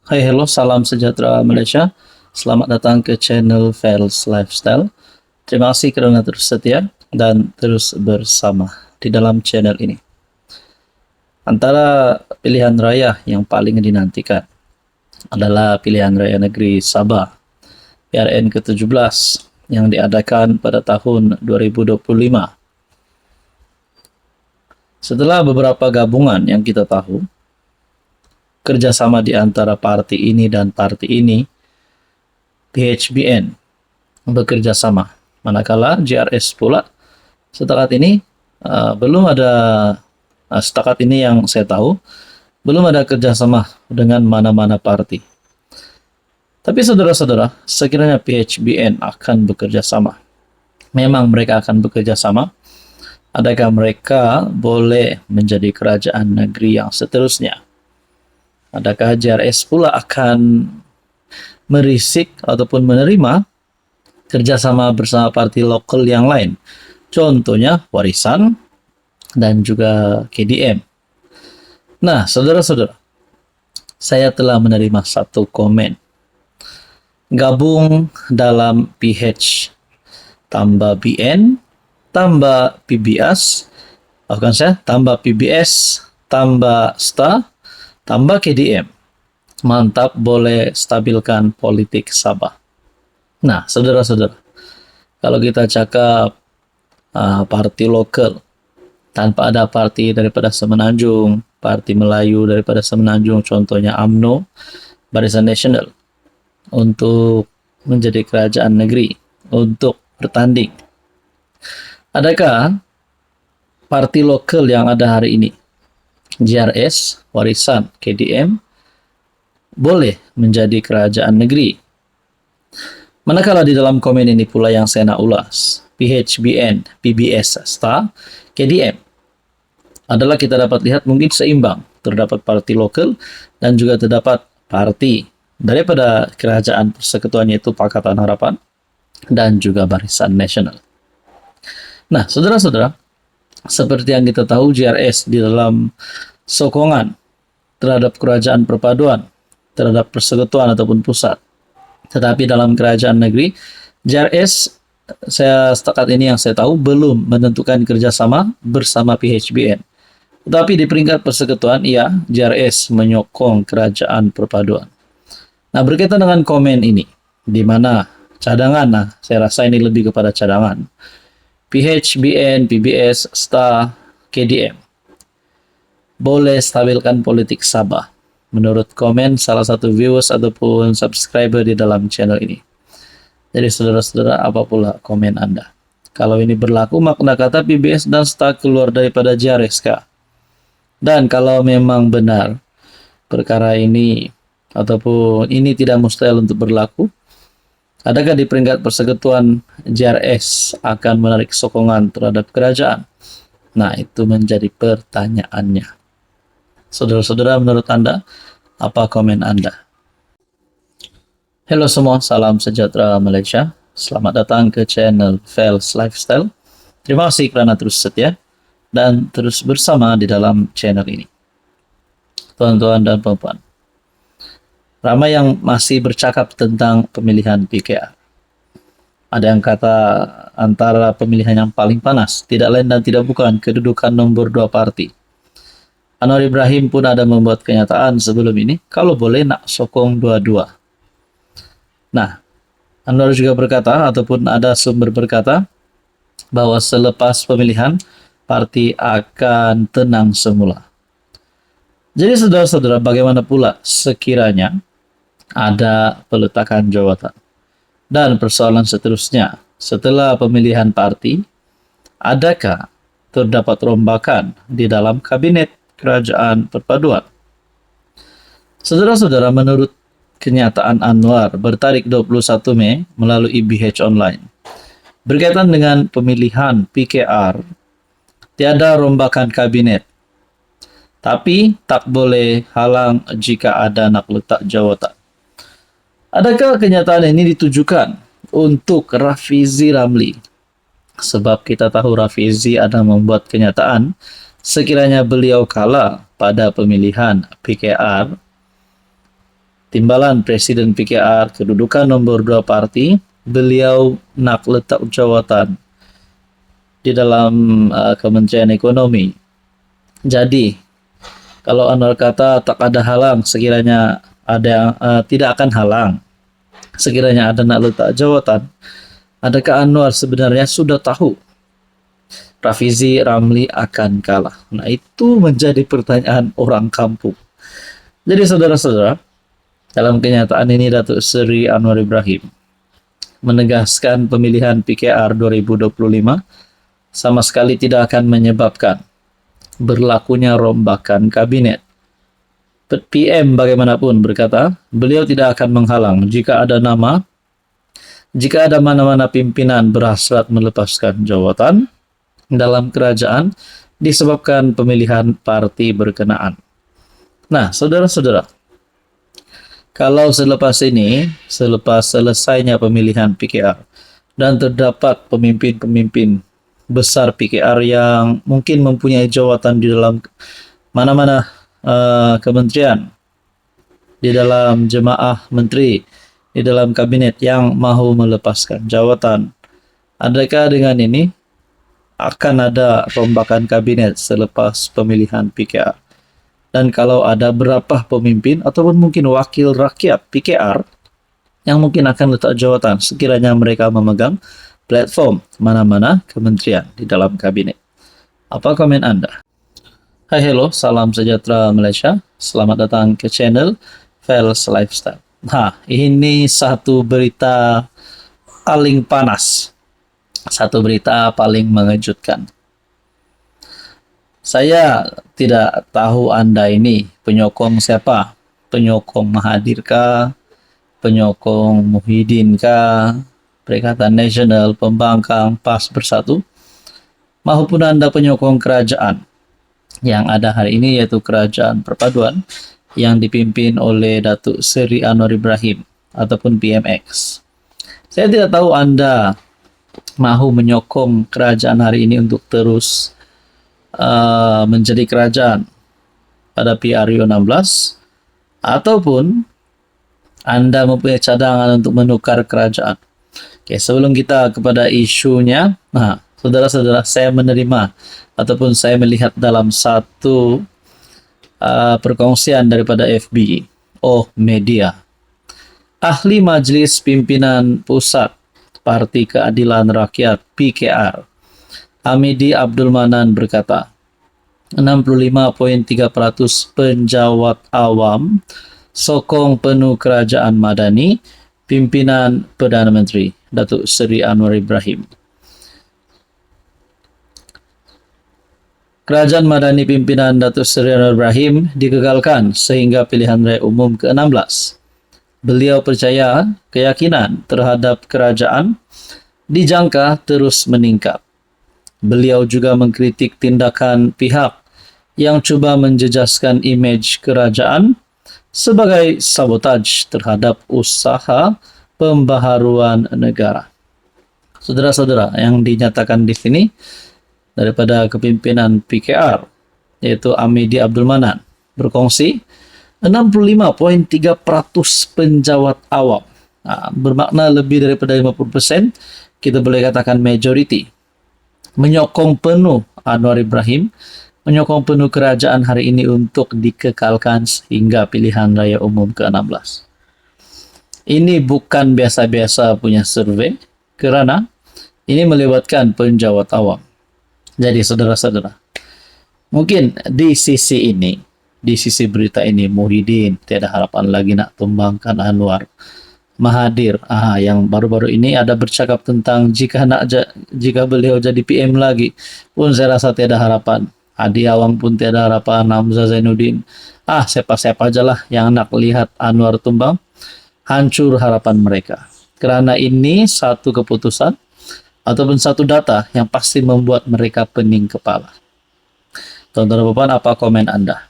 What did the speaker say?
Hai, hello, salam sejahtera Malaysia. Selamat datang ke channel Fels Lifestyle. Terima kasih kerana terus setia dan terus bersama di dalam channel ini. Antara pilihan raya yang paling dinantikan adalah pilihan raya negeri Sabah PRN ke-17 yang diadakan pada tahun 2025. Setelah beberapa gabungan yang kita tahu, kerjasama di antara parti ini dan parti ini, PHBN bekerja sama. Manakala JRS pula setakat ini belum ada, setakat ini yang saya tahu, belum ada kerjasama dengan mana-mana parti. Tapi saudara-saudara, sekiranya PHBN akan bekerja sama, memang mereka akan bekerja sama, adakah mereka boleh menjadi kerajaan negeri yang seterusnya? Adakah JRS pula akan merisik ataupun menerima kerjasama bersama parti lokal yang lain? Contohnya Warisan dan juga KDM. Nah, saudara-saudara, saya telah menerima satu komen. Gabung dalam PH tambah BN tambah PBS, tambah PBS tambah STA tambah KDM. Mantap, boleh stabilkan politik Sabah. Nah, saudara-saudara, kalau kita cakap parti lokal, tanpa ada parti daripada Semenanjung, parti Melayu daripada Semenanjung, contohnya UMNO, Barisan Nasional, untuk menjadi kerajaan negeri, untuk bertanding. Adakah parti lokal yang ada hari ini, JRS, Warisan, KDM, boleh menjadi kerajaan negeri? Manakala di dalam komen ini pula yang saya nak ulas, PHBN, PBS, STA, KDM, adalah kita dapat lihat mungkin seimbang. Terdapat parti lokal dan juga terdapat parti daripada kerajaan persekutuan, yaitu Pakatan Harapan dan juga Barisan Nasional. Nah, saudara-saudara, seperti yang kita tahu, JRS di dalam sokongan terhadap kerajaan perpaduan, terhadap persekutuan ataupun pusat. Tetapi dalam kerajaan negeri, JRS setakat ini yang saya tahu belum menentukan kerjasama bersama PHBN. Tetapi di peringkat persekutuan, JRS menyokong kerajaan perpaduan. Nah, berkaitan dengan komen ini, di mana cadangan, saya rasa ini lebih kepada cadangan. PHBN, PBS, STA, KDM boleh stabilkan politik Sabah, menurut komen salah satu viewers ataupun subscriber di dalam channel ini. Jadi saudara-saudara, apa pula komen Anda? Kalau ini berlaku, makna kata PBS dan STA keluar daripada JRSK. Dan kalau memang benar perkara ini ataupun ini tidak mustahil untuk berlaku, adakah di peringkat persekutuan JRS akan menarik sokongan terhadap kerajaan? Nah, itu menjadi pertanyaannya. Saudara-saudara, menurut Anda, apa komen Anda? Halo semua, salam sejahtera Malaysia. Selamat datang ke channel Fels Lifestyle. Terima kasih kerana terus setia dan terus bersama di dalam channel ini. Tuan-tuan dan puan-puan, ramai yang masih bercakap tentang pemilihan PKR. Ada yang kata antara pemilihan yang paling panas, tidak lain dan tidak bukan kedudukan nombor 2 parti. Anwar Ibrahim pun ada membuat kenyataan sebelum ini, kalau boleh nak sokong dua-dua. Nah, Anwar juga berkata, ataupun ada sumber berkata, bahwa selepas pemilihan, parti akan tenang semula. Jadi saudara-saudara, bagaimana pula sekiranya ada peletakan jawatan? Dan persoalan seterusnya, setelah pemilihan parti, adakah terdapat rombakan di dalam kabinet kerajaan perpaduan? Saudara-saudara, menurut kenyataan Anwar bertarik 21 Mei melalui BH Online, berkaitan dengan pemilihan PKR, tiada rombakan kabinet. Tapi tak boleh halang jika ada nak letak jawatan. Adakah kenyataan ini ditujukan untuk Rafizi Ramli? Sebab kita tahu Rafizi ada membuat kenyataan sekiranya beliau kalah pada pemilihan PKR, Timbalan Presiden PKR, kedudukan nomor 2 parti, beliau nak letak jawatan di dalam Kementerian Ekonomi. Jadi, kalau Anwar kata tak ada halang, sekiranya ada tidak akan halang. Sekiranya ada nak letak jawatan, adakah Anwar sebenarnya sudah tahu Rafizi Ramli akan kalah? Nah, itu menjadi pertanyaan orang kampung. Jadi saudara-saudara, dalam kenyataan ini Datuk Seri Anwar Ibrahim menegaskan pemilihan PKR 2025 sama sekali tidak akan menyebabkan berlakunya rombakan kabinet. PM bagaimanapun berkata, beliau tidak akan menghalang jika ada mana-mana pimpinan berhasrat melepaskan jawatan dalam kerajaan disebabkan pemilihan parti berkenaan. Nah, saudara-saudara, kalau selepas selesainya pemilihan PKR dan terdapat pemimpin-pemimpin besar PKR yang mungkin mempunyai jawatan di dalam mana-mana kementerian, di dalam jemaah menteri, di dalam kabinet yang mahu melepaskan jawatan, adakah dengan ini akan ada rombakan kabinet selepas pemilihan PKR? Dan kalau ada, berapa pemimpin ataupun mungkin wakil rakyat PKR yang mungkin akan letak jawatan sekiranya mereka memegang platform mana-mana kementerian di dalam kabinet? Apa komen Anda? Hai, hello, salam sejahtera Malaysia. Selamat datang ke channel Fels Lifestyle. Nah, ini satu berita paling panas. Satu berita paling mengejutkan. Saya tidak tahu Anda ini penyokong siapa? Penyokong Mahathir kah? Penyokong Muhyiddin kah? Perikatan Nasional, Pembangkang, PAS Bersatu? Maupun Anda penyokong kerajaan yang ada hari ini, yaitu Kerajaan Perpaduan yang dipimpin oleh Datuk Seri Anwar Ibrahim ataupun PMX. Saya tidak tahu Anda mahu menyokong kerajaan hari ini untuk terus menjadi kerajaan pada PRU 16 ataupun Anda mempunyai cadangan untuk menukar kerajaan. Oke, sebelum kita kepada isunya, nah, saudara-saudara, saya menerima ataupun saya melihat dalam satu perkongsian daripada FB Media. Ahli Majlis Pimpinan Pusat Parti Keadilan Rakyat PKR, Hamidi Abdul Manan berkata, 65.3% penjawat awam sokong penuh kerajaan madani pimpinan Perdana Menteri Datuk Seri Anwar Ibrahim. Kerajaan Madani pimpinan Datuk Seri Anwar Ibrahim digagalkan sehingga pilihan raya umum ke-16. Beliau percaya keyakinan terhadap kerajaan dijangka terus meningkat. Beliau juga mengkritik tindakan pihak yang cuba menjejaskan imej kerajaan sebagai sabotaj terhadap usaha pembaharuan negara. Saudara-saudara, yang dinyatakan di sini daripada kepimpinan PKR, yaitu Hamidi Abdul Manan, berkongsi 65.3% penjawat awam. Nah, bermakna lebih daripada 50%, kita boleh katakan majority, menyokong penuh Anwar Ibrahim, menyokong penuh kerajaan hari ini untuk dikekalkan hingga pilihan raya umum ke-16. Ini bukan biasa-biasa punya survei, kerana ini melibatkan penjawat awam. Jadi saudara-saudara, mungkin di sisi ini, di sisi berita ini, Muhyiddin tiada harapan lagi nak tumbangkan Anwar. Mahathir, yang baru-baru ini ada bercakap tentang jika beliau jadi PM lagi pun saya rasa tiada harapan. Hadi Awang pun tiada harapan, Hamzah Zainuddin. Siapa-siapa aja lah yang nak lihat Anwar tumbang, hancur harapan mereka. Kerana ini satu keputusan ataupun satu data yang pasti membuat mereka pening kepala. Tuan-tuan dan puan, apa komen Anda?